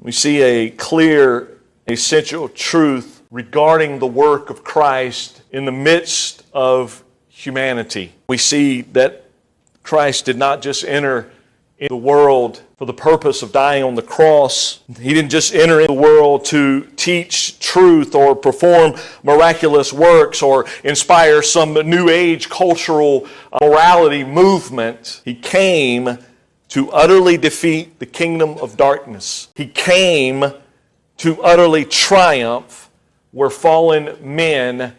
We see a clear, essential truth regarding the work of Christ in the midst of humanity. We see that Christ did not just enter in the world for the purpose of dying on the cross. He didn't just enter in the world to teach truth or perform miraculous works or inspire some new age cultural morality movement. He came to utterly defeat the kingdom of darkness. He came to utterly triumph where fallen men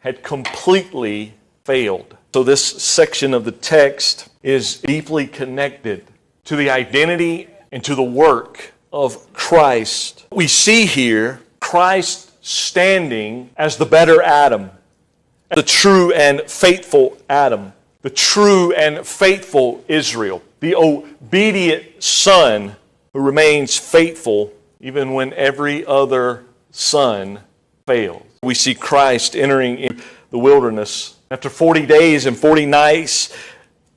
had completely failed. So this section of the text is deeply connected to the identity and to the work of Christ. We see here Christ standing as the better Adam, the true and faithful Adam, the true and faithful Israel, the obedient son who remains faithful even when every other son fails. We see Christ entering in the wilderness. After 40 days and 40 nights,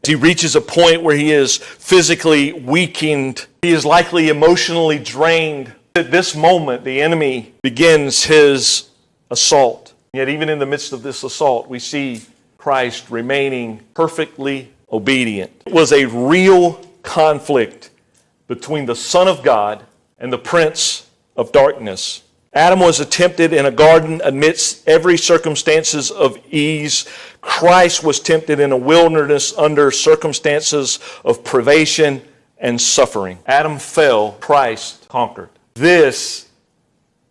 he reaches a point where he is physically weakened. He is likely emotionally drained. At this moment, the enemy begins his assault. Yet even in the midst of this assault, we see Christ remaining perfectly obedient. It was a real conflict between the Son of God and the Prince of Darkness. Adam was tempted in a garden amidst every circumstances of ease. Christ was tempted in a wilderness under circumstances of privation and suffering. Adam fell, Christ conquered. This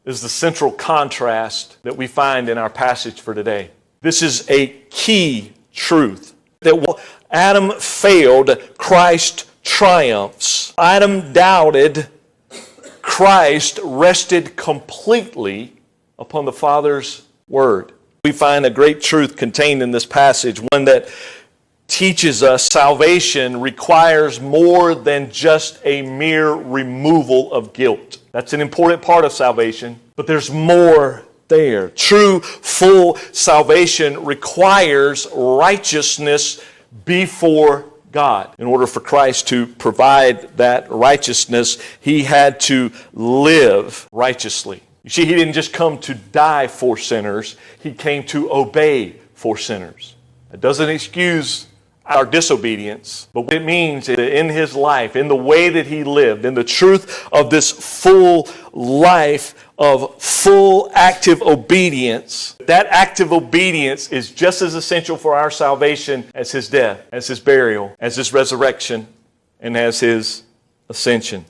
is the central contrast that we find in our passage for today. This is a key truth that while Adam failed, Christ triumphs. Adam doubted, Christ rested completely upon the Father's word. We find a great truth contained in this passage, one that teaches us salvation requires more than just a mere removal of guilt. That's an important part of salvation, but there's more there. True, full salvation requires righteousness before God. In order for Christ to provide that righteousness, he had to live righteously. You see, he didn't just come to die for sinners, he came to obey for sinners. It doesn't excuse our disobedience, but what it means is that in his life, in the way that he lived, in the truth of this full life of full active obedience, that active obedience is just as essential for our salvation as his death, as his burial, as his resurrection, and as his ascension.